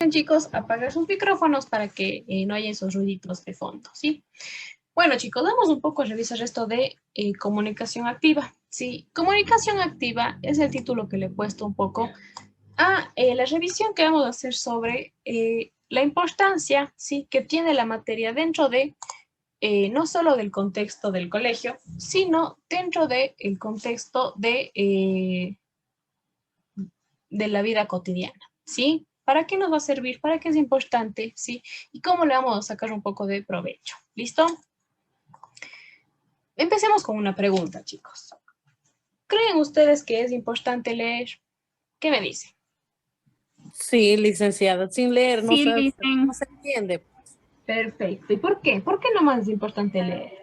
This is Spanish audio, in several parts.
Chicos, apagar sus micrófonos para que no haya esos ruiditos de fondo, ¿sí? Bueno, chicos, vamos un poco a revisar esto de comunicación activa, ¿sí? Comunicación activa es el título que le he puesto un poco a la revisión que vamos a hacer sobre la importancia, ¿sí? Que tiene la materia dentro de, no solo del contexto del colegio, sino dentro del contexto de la vida cotidiana, ¿sí? ¿Para qué nos va a servir? ¿Para qué es importante? ¿Sí? ¿Y cómo le vamos a sacar un poco de provecho? ¿Listo? Empecemos con una pregunta, chicos. ¿Creen ustedes que es importante leer? ¿Qué me dicen? Sí, licenciada, sin leer Sí, no dicen. se entiende. Perfecto. ¿Y por qué? ¿Por qué nomás es importante leer?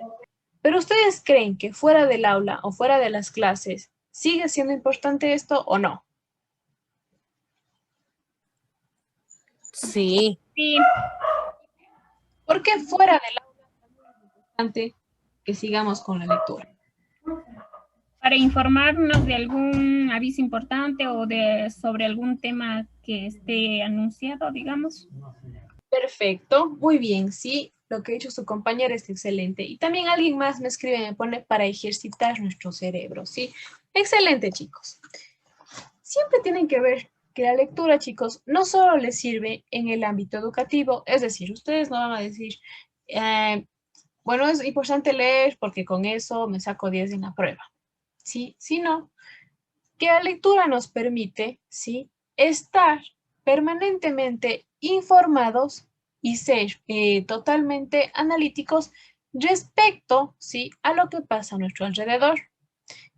¿Pero ustedes creen que fuera del aula o fuera de las clases sigue siendo importante esto o no? Sí, Sí, ¿Por qué fuera del aula es importante que sigamos con la lectura? para informarnos de algún aviso importante o sobre algún tema que esté anunciado, digamos. Perfecto, muy bien, sí, lo que ha dicho su compañera es excelente. Y también alguien más me escribe, me pone para ejercitar nuestro cerebro, ¿sí? Excelente, chicos. Siempre tienen que ver que la lectura, chicos, no solo les sirve en el ámbito educativo, es decir, ustedes no van a decir, bueno, es importante leer porque con eso me saco 10 en la prueba, ¿sí? Sino que la lectura nos permite, ¿sí? Estar permanentemente informados y ser totalmente analíticos respecto, ¿sí? A lo que pasa a nuestro alrededor.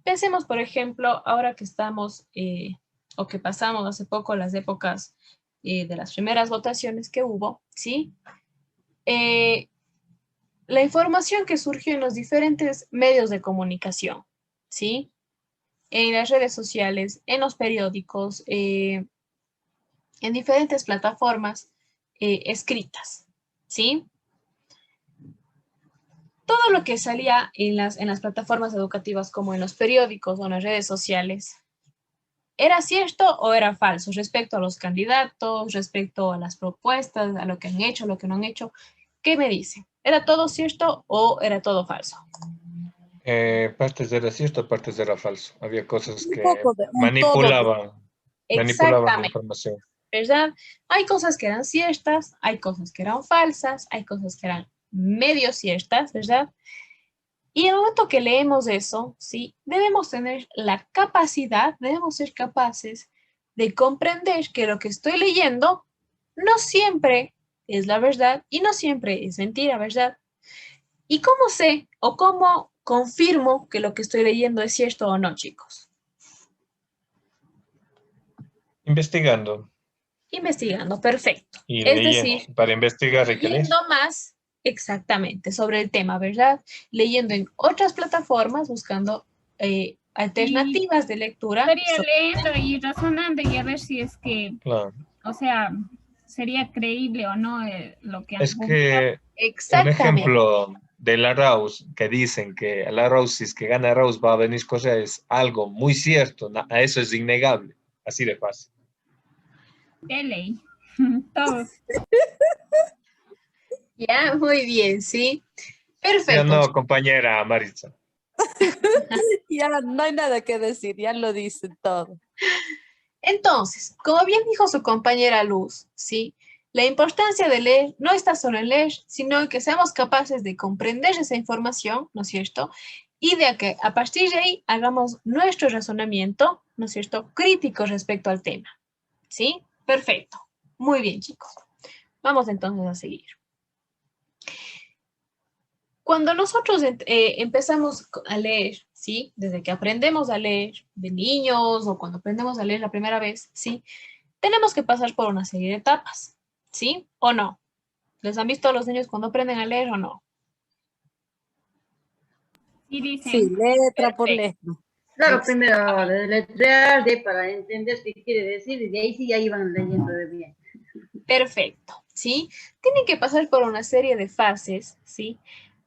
Pensemos, por ejemplo, ahora que estamos o que pasamos hace poco las épocas de las primeras votaciones que hubo, ¿sí? Eh, la información que surgió en los diferentes medios de comunicación, ¿sí? En las redes sociales, en los periódicos, en diferentes plataformas escritas, ¿sí? Todo lo que salía en las plataformas educativas como en los periódicos o en las redes sociales, ¿era cierto o era falso respecto a los candidatos, respecto a las propuestas, a lo que han hecho, lo que no han hecho? ¿Qué me dice? ¿Era todo cierto o era todo falso? Partes era cierto, partes era falso. Había cosas un que poco de un todo. manipulaban la Exactamente, información. ¿verdad? Hay cosas que eran ciertas, hay cosas que eran falsas, hay cosas que eran medio ciertas, ¿verdad? Y en el momento que leemos eso, ¿sí? Debemos tener la capacidad, debemos ser capaces de comprender que lo que estoy leyendo no siempre es la verdad y no siempre es mentira, ¿verdad? ¿Y cómo sé o cómo confirmo que lo que estoy leyendo es cierto o no, chicos? Investigando Investigando, perfecto. y Es leyendo. decir, Para investigar hay que leer. leyendo más exactamente sobre el tema, ¿verdad? Leyendo en otras plataformas, buscando Y alternativas de lectura. estaría leyendo y razonando y a ver si es que, Claro. o sea, sería creíble o no lo que han Es publicado. que un Exactamente, ejemplo de la Raus, que dicen que a la Raus, si es que gana Raus, va a venir cosas, es algo muy cierto. A eso es innegable. Así de fácil. De ley. Todos. ya, muy bien, sí. Ya Perfecto. no, compañera Maritza. Ya no hay nada que decir, ya lo dicen todo. Entonces, como bien dijo su compañera Luz, ¿sí? La importancia de leer no está solo en leer, sino en que seamos capaces de comprender esa información, ¿no es cierto? Y de que a partir de ahí hagamos nuestro razonamiento, ¿no es cierto?, crítico respecto al tema, ¿sí? Perfecto. Muy bien, chicos. Vamos entonces a seguir. Cuando nosotros empezamos a leer, ¿sí? Desde que aprendemos a leer de niños o cuando aprendemos a leer la primera vez, ¿sí? Tenemos que pasar por una serie de etapas, ¿sí? ¿O no? ¿Les han visto a los niños cuando aprenden a leer o no? Y Sí, dicen, letra por Perfecto. letra. Claro, primero Exactamente. deletrear para entender qué quiere decir y de ahí sí ya iban leyendo de bien. Perfecto, ¿sí? Tienen que pasar por una serie de fases, ¿sí?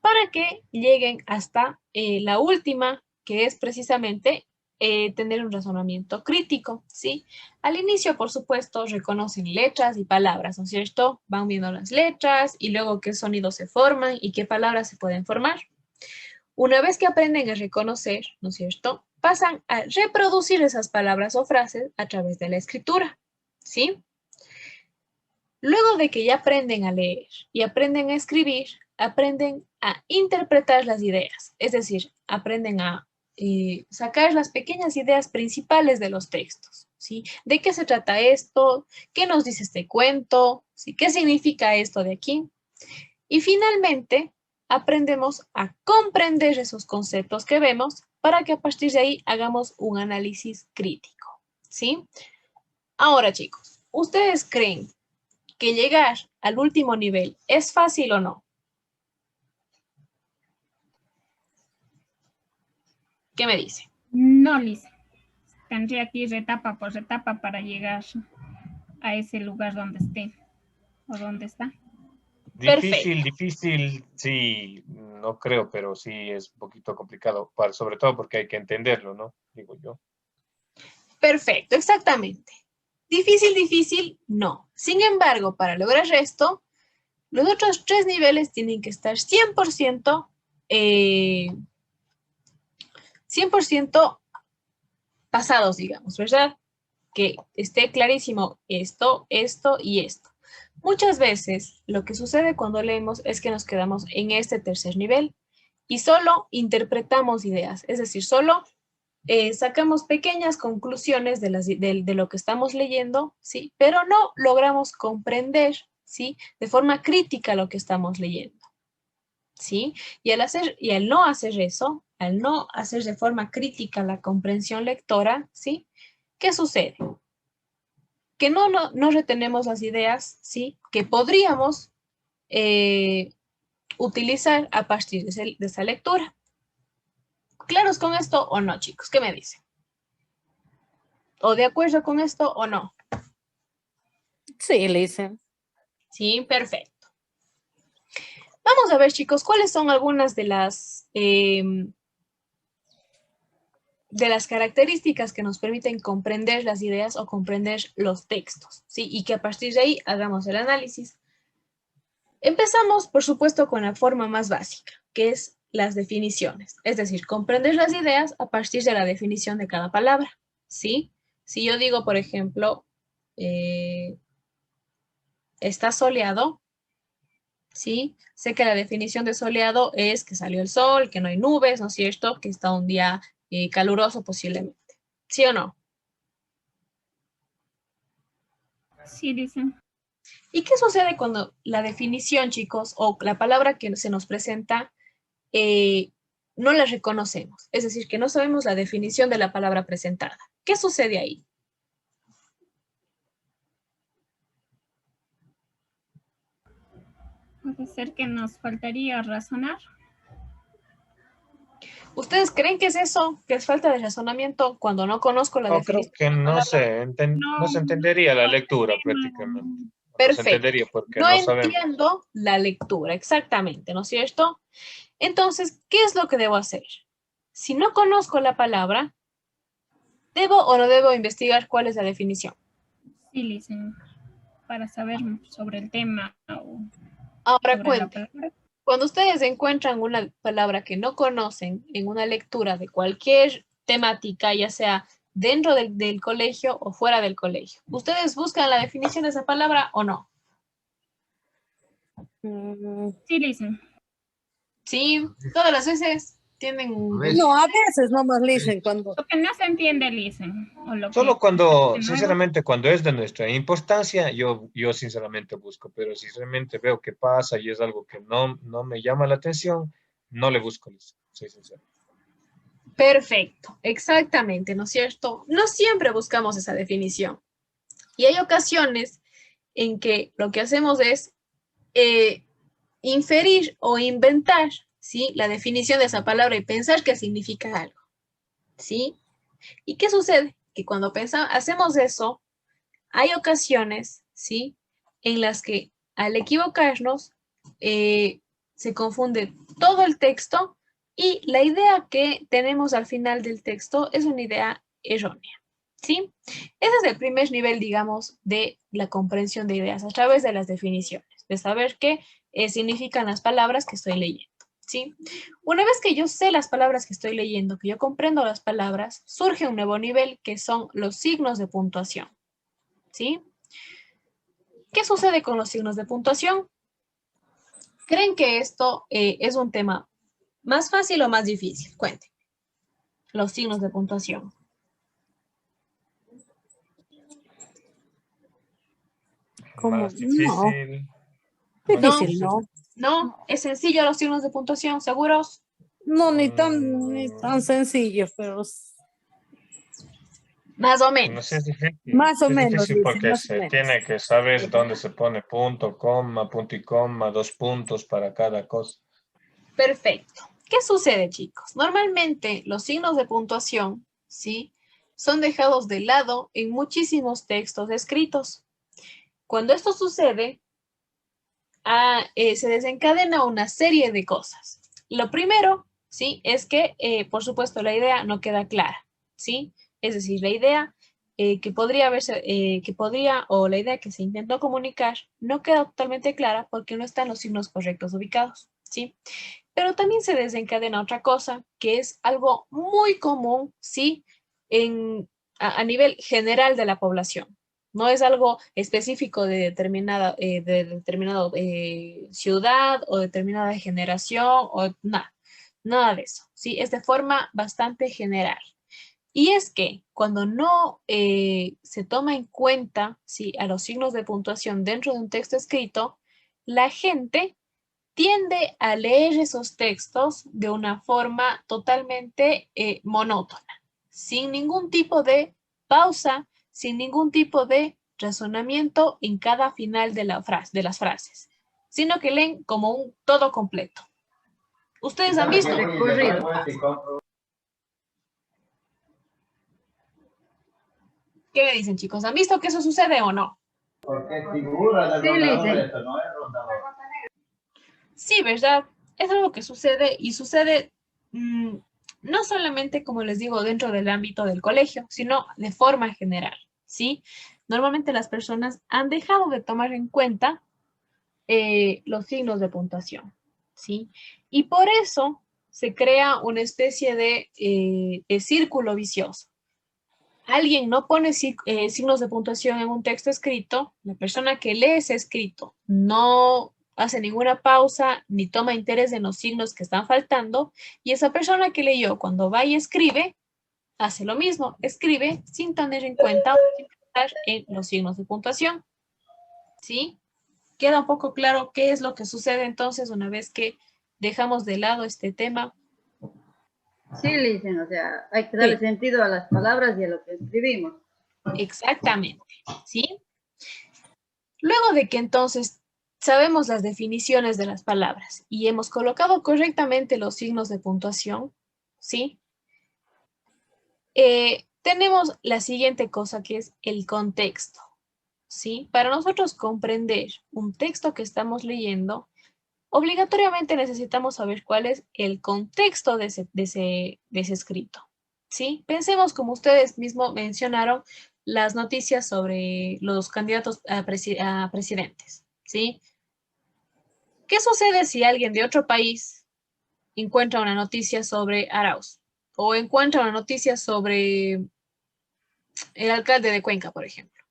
Para que lleguen hasta la última, que es precisamente tener un razonamiento crítico, ¿sí? Al inicio, por supuesto, reconocen letras y palabras, ¿no es cierto? Van viendo las letras y luego qué sonidos se forman y qué palabras se pueden formar. Una vez que aprenden a reconocer, ¿no es cierto? Pasan a reproducir esas palabras o frases a través de la escritura, ¿sí? Luego de que ya aprenden a leer y aprenden a escribir, aprenden a interpretar las ideas, es decir, aprenden a sacar las pequeñas ideas principales de los textos, ¿sí? ¿De qué se trata esto? ¿Qué nos dice este cuento? ¿Sí? ¿Qué significa esto de aquí? Y finalmente, aprendemos a comprender esos conceptos que vemos para que a partir de ahí hagamos un análisis crítico, ¿sí? Ahora, chicos, ¿ustedes creen que llegar al último nivel es fácil o no? ¿Qué me dice? No, Liz. Tendría que ir etapa por etapa para llegar a ese lugar donde esté o donde está. Difícil, difícil, sí, no creo, pero sí es un poquito complicado, sobre todo porque hay que entenderlo, ¿no? Digo yo. Perfecto, exactamente. Difícil, difícil, no. Sin embargo, para lograr esto, los otros 3 niveles tienen que estar 100%, 100% pasados, digamos, ¿verdad? Que esté clarísimo esto, esto y esto. Muchas veces lo que sucede cuando leemos es que nos quedamos en este tercer nivel y solo interpretamos ideas, es decir, solo sacamos pequeñas conclusiones de lo que estamos leyendo, ¿sí? Pero no logramos comprender, ¿sí? De forma crítica lo que estamos leyendo, ¿sí? Y al no hacer eso, al no hacer de forma crítica la comprensión lectora, ¿sí? ¿Qué sucede? Que no retenemos las ideas, ¿sí? Que podríamos utilizar a partir de esa lectura. ¿Claros con esto o no, chicos? ¿Qué me dicen? ¿O de acuerdo con esto o no? Sí, Liz. Sí, perfecto. Vamos a ver, chicos, cuáles son algunas de las características que nos permiten comprender las ideas o comprender los textos, ¿sí? Y que a partir de ahí hagamos el análisis. Empezamos, por supuesto, con la forma más básica, que es las definiciones. Es decir, comprender las ideas a partir de la definición de cada palabra, ¿sí? Si yo digo, por ejemplo, está soleado, ¿sí? Sé que la definición de soleado es que salió el sol, que no hay nubes, ¿no es cierto? Que está un día caluroso posiblemente. ¿Sí o no? Sí, dicen. ¿Y qué sucede cuando la definición, chicos, o la palabra que se nos presenta, no la reconocemos? Es decir, que no sabemos la definición de la palabra presentada. ¿Qué sucede ahí? Puede ser que nos faltaría razonar. ¿Ustedes creen que es eso? ¿Que es falta de razonamiento cuando no conozco la No, creo definición que de la no palabra? se, no se entendería la lectura prácticamente. No se Perfecto. entendería porque No no sabemos. entiendo la lectura, exactamente, ¿no es cierto? Entonces, ¿qué es lo que debo hacer? Si no conozco la palabra, ¿debo o no debo investigar cuál es la definición? Sí, dicen. Para saber sobre el tema o Ahora sobre la cuente, palabra. cuando ustedes encuentran una palabra que no conocen en una lectura de cualquier temática, ya sea dentro del colegio o fuera del colegio, ¿ustedes buscan la definición de esa palabra o no? Sí, dicen. Sí, todas las veces tienen un... No, a veces nomás dicen cuando. Lo que no se entiende, dicen. O lo Solo que cuando, de nuevo. sinceramente, cuando es de nuestra importancia, yo sinceramente busco, pero si realmente veo que pasa y es algo que no me llama la atención, no le busco, soy sincero. Perfecto, exactamente, ¿no es cierto? No siempre buscamos esa definición. Y hay ocasiones en que lo que hacemos es inferir o inventar, ¿sí? La definición de esa palabra y pensar que significa algo, ¿sí? ¿Y qué sucede? Que cuando hacemos eso, hay ocasiones, ¿sí? En las que al equivocarnos, se confunde todo el texto Y la idea que tenemos al final del texto es una idea errónea, ¿sí? Ese es el primer nivel, digamos, de la comprensión de ideas a través de las definiciones, de saber qué significan las palabras que estoy leyendo, ¿sí? Una vez que yo sé las palabras que estoy leyendo, que yo comprendo las palabras, surge un nuevo nivel que son los signos de puntuación, ¿sí? ¿Qué sucede con los signos de puntuación? ¿Creen que esto es un tema más fácil o más difícil? Cuenten. Los signos de puntuación. ¿Cómo? Más No, difícil. Más No, difícil, difícil. ¿no? no, es sencillo los signos de puntuación, ¿seguros? No, ni tan sencillo, pero Más o No sé, menos. más o es menos, difícil dice, porque más o se menos. tiene que saber dónde se pone punto, coma, punto y coma, 2 puntos para cada cosa. Perfecto. ¿Qué sucede, chicos? Normalmente los signos de puntuación, ¿sí? Son dejados de lado en muchísimos textos escritos. Cuando esto sucede, se desencadena una serie de cosas. Lo primero, ¿sí? Es que, por supuesto, la idea no queda clara, ¿sí? Es decir, la idea que podría haberse, o la idea que se intentó comunicar no queda totalmente clara porque no están los signos correctos ubicados, ¿sí? Pero también se desencadena otra cosa, que es algo muy común, ¿sí? A nivel general de la población. No es algo específico de determinada ciudad o determinada generación o nada, nada de eso, ¿sí? Es de forma bastante general. Y es que cuando no se toma en cuenta, ¿sí? A los signos de puntuación dentro de un texto escrito, la gente tiende a leer esos textos de una forma totalmente monótona, sin ningún tipo de pausa, sin ningún tipo de razonamiento en cada final de las frases, sino que leen como un todo completo. ¿Ustedes han visto? Recorrido. ¿Qué me dicen, chicos? ¿Han visto que eso sucede o no? Porque figura del rondador esto, no es rondador. Sí, ¿verdad? Es algo que sucede y sucede no solamente, como les digo, dentro del ámbito del colegio, sino de forma general, ¿sí? Normalmente las personas han dejado de tomar en cuenta los signos de puntuación, ¿sí? Y por eso se crea una especie de círculo vicioso. Alguien no pone signos de puntuación en un texto escrito, la persona que lee ese escrito no hace ninguna pausa ni toma interés en los signos que están faltando, y esa persona que leyó cuando va y escribe, hace lo mismo, escribe sin tener en cuenta o sin pensar en los signos de puntuación, ¿sí? Queda un poco claro qué es lo que sucede entonces una vez que dejamos de lado este tema. Sí, Licen, o sea, hay que darle Sí. sentido a las palabras y a lo que escribimos. Exactamente, ¿sí? Luego de que entonces sabemos las definiciones de las palabras y hemos colocado correctamente los signos de puntuación, ¿sí? Tenemos la siguiente cosa que es el contexto, ¿sí? Para nosotros comprender un texto que estamos leyendo, obligatoriamente necesitamos saber cuál es el contexto de ese escrito, ¿sí? Pensemos, como ustedes mismos mencionaron, las noticias sobre los candidatos a presidentes, ¿sí? ¿Qué sucede si alguien de otro país encuentra una noticia sobre Arauz o encuentra una noticia sobre el alcalde de Cuenca, por ejemplo?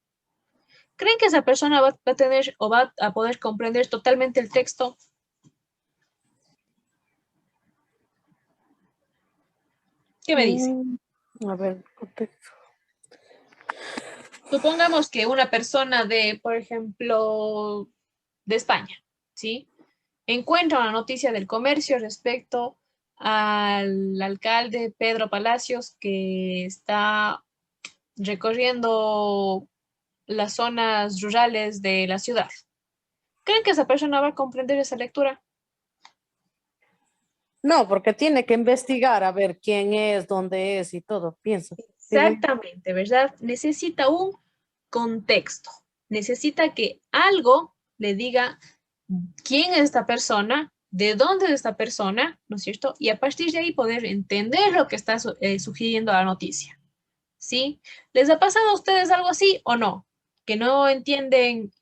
¿Creen que esa persona va a tener o va a poder comprender totalmente el texto? ¿Qué me dicen? A ver, contexto. Supongamos que una persona por ejemplo, de España, ¿sí? Encuentra una noticia del comercio respecto al alcalde Pedro Palacios que está recorriendo las zonas rurales de la ciudad. ¿Creen que esa persona va a comprender esa lectura? No, porque tiene que investigar a ver quién es, dónde es y todo, pienso. Digo, Exactamente, ¿verdad? Necesita un contexto. Necesita que algo le diga quién es esta persona, de dónde es esta persona, ¿no es cierto? Y a partir de ahí poder entender lo que está sugiriendo la noticia, ¿sí? ¿Les ha pasado a ustedes algo así o no? Que no entienden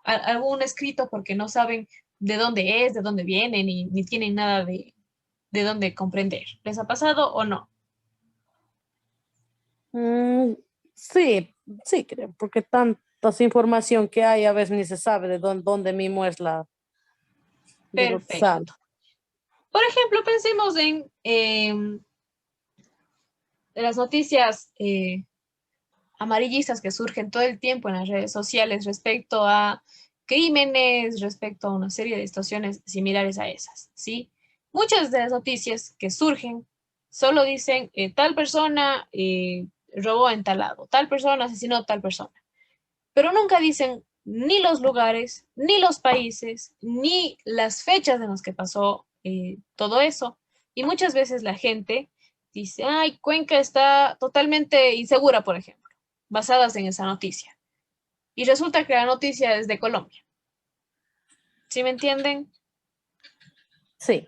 algún escrito porque no saben de dónde es, de dónde viene, ni tienen nada de dónde comprender. ¿Les ha pasado o no? Sí, sí, creo, porque tantas información que hay, a veces ni se sabe de dónde mismo es de lo que sale. Perfecto. Por ejemplo, pensemos en las noticias amarillistas que surgen todo el tiempo en las redes sociales respecto a crímenes, respecto a una serie de situaciones similares a esas, ¿sí? Muchas de las noticias que surgen solo dicen tal persona robó en tal lado, tal persona asesinó a tal persona, pero nunca dicen ni los lugares, ni los países, ni las fechas en las que pasó todo eso. Y muchas veces la gente dice, ay, Cuenca está totalmente insegura, por ejemplo, basadas en esa noticia. Y resulta que la noticia es de Colombia. ¿Sí me entienden? Sí,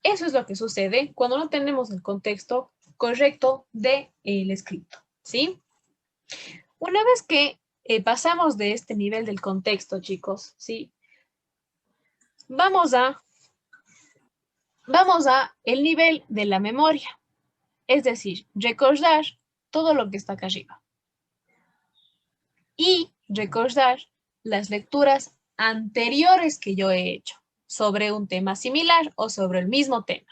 Eso es lo que sucede cuando no tenemos el contexto correcto del escrito, ¿sí? Una vez que pasamos de este nivel del contexto, chicos, ¿sí? Vamos a el nivel de la memoria, es decir, recordar todo lo que está acá arriba y recordar las lecturas anteriores que yo he hecho sobre un tema similar o sobre el mismo tema.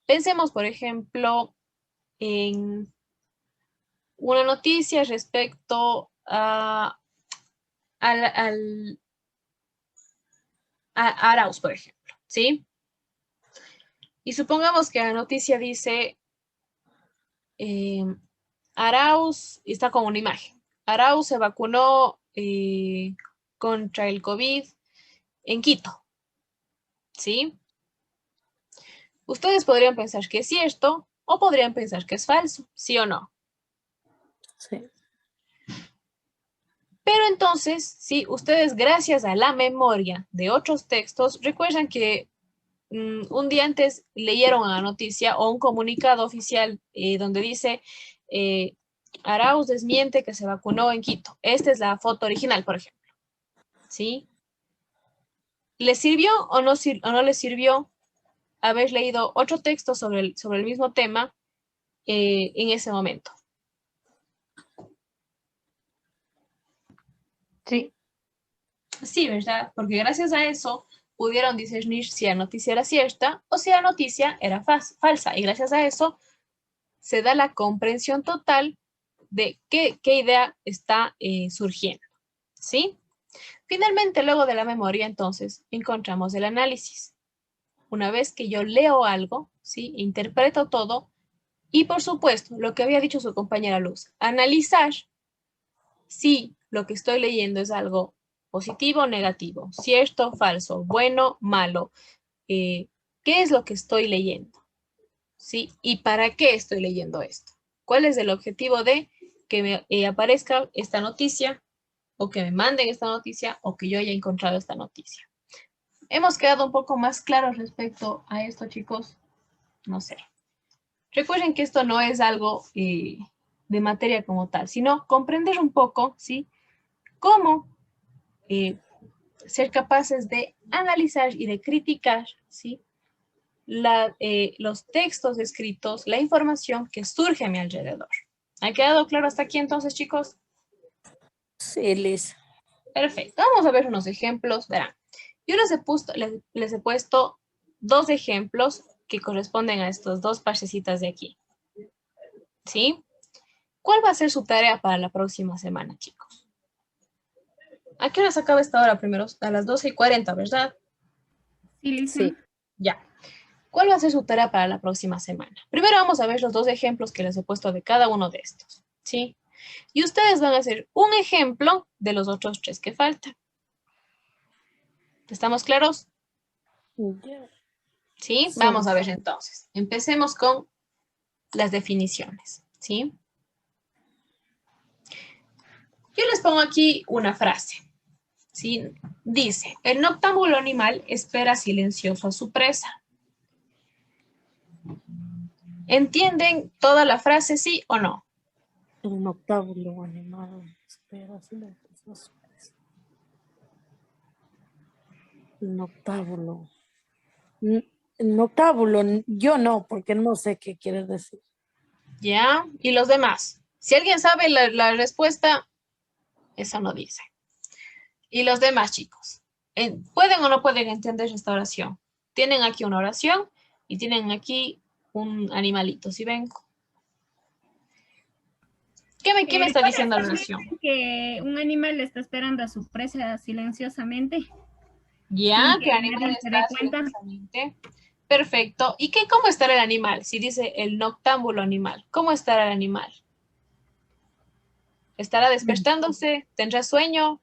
Pensemos, por ejemplo, en una noticia respecto a Arauz, por ejemplo, ¿sí? Y supongamos que la noticia dice, Arauz, está con una imagen, Arauz se vacunó contra el COVID en Quito, ¿sí? Ustedes podrían pensar que es cierto o podrían pensar que es falso, ¿sí o no? sí. Pero entonces, sí, ustedes gracias a la memoria de otros textos, recuerdan que un día antes leyeron a la noticia o un comunicado oficial donde dice Arauz desmiente que se vacunó en Quito. Esta es la foto original, por ejemplo. ¿Sí? ¿Les sirvió o no les sirvió haber leído otro texto sobre el mismo tema en ese momento? Sí, Sí, ¿verdad? Porque gracias a eso pudieron discernir si la noticia era cierta o si la noticia era falsa. Y gracias a eso se da la comprensión total de qué idea está surgiendo. ¿Sí? Finalmente, luego de la memoria, entonces, encontramos el análisis. Una vez que yo leo algo, ¿sí? Interpreto todo y, por supuesto, lo que había dicho su compañera Luz, analizar si lo que estoy leyendo es algo positivo o negativo, cierto, falso, bueno, malo, ¿qué es lo que estoy leyendo? ¿Sí? ¿Y para qué estoy leyendo esto? ¿Cuál es el objetivo de que me aparezca esta noticia o que me manden esta noticia o que yo haya encontrado esta noticia? ¿Hemos quedado un poco más claros respecto a esto, chicos? No sé. Recuerden que esto no es algo de materia como tal, sino comprender un poco, ¿sí? Cómo ser capaces de analizar y de criticar, ¿sí? Los textos escritos, la información que surge a mi alrededor. ¿Ha quedado claro hasta aquí entonces, chicos? sí, Liz. Perfecto. Vamos a ver unos ejemplos. Verán, yo les he puesto dos ejemplos que corresponden a estas dos partecitas de aquí. ¿Sí? ¿Cuál va a ser su tarea para la próxima semana, chicos? ¿A qué hora se acaba esta hora primero? A las 12:40, ¿verdad? Sí, Lisa. Sí. Ya. ¿Cuál va a ser su tarea para la próxima semana? Primero vamos a ver los dos ejemplos que les he puesto de cada uno de estos, ¿sí? Y ustedes van a hacer un ejemplo de los otros tres que faltan. ¿Estamos claros? Ya. ¿Sí? Sí. Vamos a ver entonces. Empecemos con las definiciones, ¿sí? Yo les pongo aquí una frase, ¿sí? Dice, el noctámbulo animal espera silencioso a su presa. ¿Entienden toda la frase, sí o no? El noctámbulo animal espera silencioso a su presa. El noctámbulo. El noctámbulo, yo no, porque no sé qué quiere decir. ¿Ya? Y los demás. Si alguien sabe la respuesta, eso no dice. Y los demás, chicos. ¿Pueden o no pueden entender esta oración? Tienen aquí una oración y tienen aquí un animalito, ¿sí ven? ¿Qué me está diciendo la oración? Que un animal está esperando a su presa silenciosamente. Ya, Sin que que el animal nadie se dé está cuenta. silenciosamente. Perfecto. ¿Y cómo estará el animal? Si dice el noctámbulo animal, ¿cómo estará el animal? ¿Estará despertándose? ¿Tendrá sueño?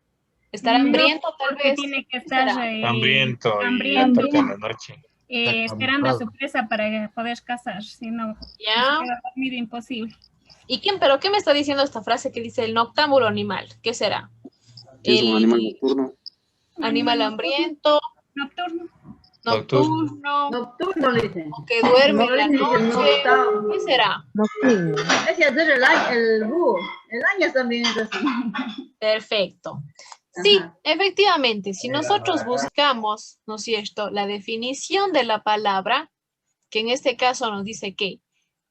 ¿Estará No, hambriento tal porque vez? tiene que ¿Qué estar estará? Hambriento y hambriento, aparte en la noche. esperando a su presa para poder cazar. Si no, si se Ya. queda dormido, imposible. ¿Pero qué me está diciendo esta frase que dice el noctámbulo animal? ¿Qué será? Es un El animal nocturno. animal hambriento, Nocturno. nocturno, Nocturno le dicen. o que duerme Por en la eso dice noche. noctámbulo. ¿Qué será? Nocturno. Ese es el búho. El año también es así. Perfecto. Sí, Ajá. efectivamente, si nosotros buscamos, ¿no es cierto?, la definición de la palabra, que en este caso nos dice que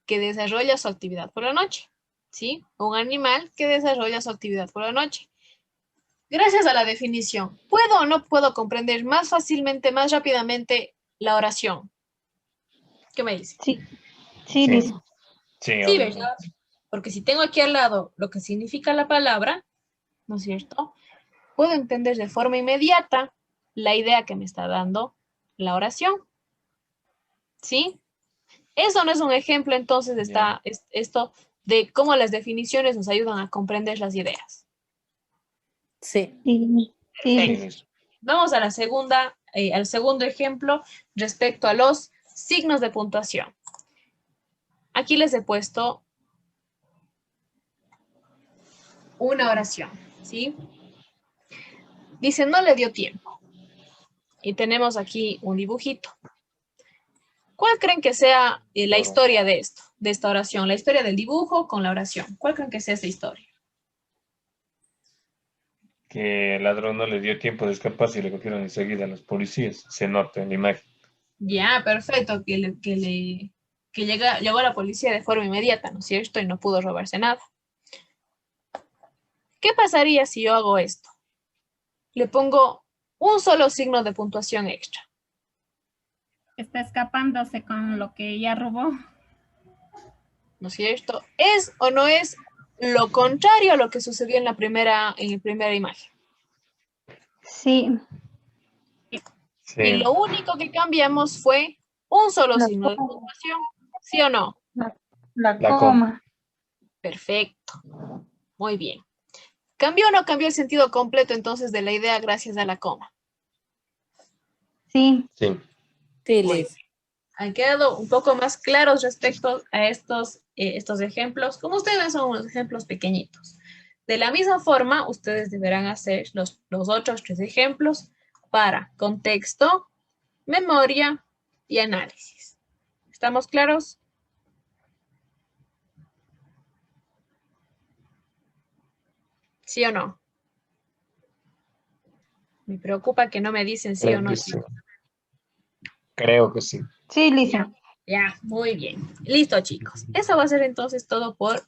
desarrolla su actividad por la noche, ¿sí? Un animal que desarrolla su actividad por la noche. Gracias a la definición, ¿puedo o no puedo comprender más fácilmente, más rápidamente la oración? ¿Qué me dice? Sí, sí, Sí, Liz. sí, Sí, ¿verdad? obviamente. Porque si tengo aquí al lado lo que significa la palabra, ¿no es cierto?, puedo entender de forma inmediata la idea que me está dando la oración. ¿Sí? Eso no es un ejemplo, entonces, está esto de cómo las definiciones nos ayudan a comprender las ideas. Sí. Sí, sí, Sí, Liz. Liz. Vamos a la segunda, al segundo ejemplo respecto a los signos de puntuación. Aquí les he puesto una oración, ¿sí? Dice, no le dio tiempo. Y tenemos aquí un dibujito. ¿Cuál creen que sea la historia de esto, de esta oración? La historia del dibujo con la oración. ¿Cuál creen que sea esta historia? Que el ladrón no le dio tiempo de escapar y le cogieron enseguida a los policías. Se nota en la imagen. Ya, perfecto, llegó a la policía de forma inmediata, ¿no es cierto? Y no pudo robarse nada. ¿Qué pasaría si yo hago esto? Le pongo un solo signo de puntuación extra. Está escapándose con lo que ya robó. ¿No es cierto? ¿Es o no es lo contrario a lo que sucedió en la primera imagen? Sí, Sí, Y lo único que cambiamos fue un solo la signo de coma. puntuación, ¿sí o no? La La coma. Perfecto. Muy bien. ¿Cambió o no cambió el sentido completo entonces de la idea gracias a la coma? Sí, sí. Sí, Muy Liz. bien. Han quedado un poco más claros respecto a estos ejemplos. Como ustedes ven, son unos ejemplos pequeñitos. De la misma forma, ustedes deberán hacer los otros 3 ejemplos para contexto, memoria y análisis. ¿Estamos claros? ¿Sí o no? Me preocupa que no me dicen sí o Creo no, que sí. chicos. Creo que sí. sí, Liz. Ya, muy bien. Listo, chicos. Eso va a ser entonces todo por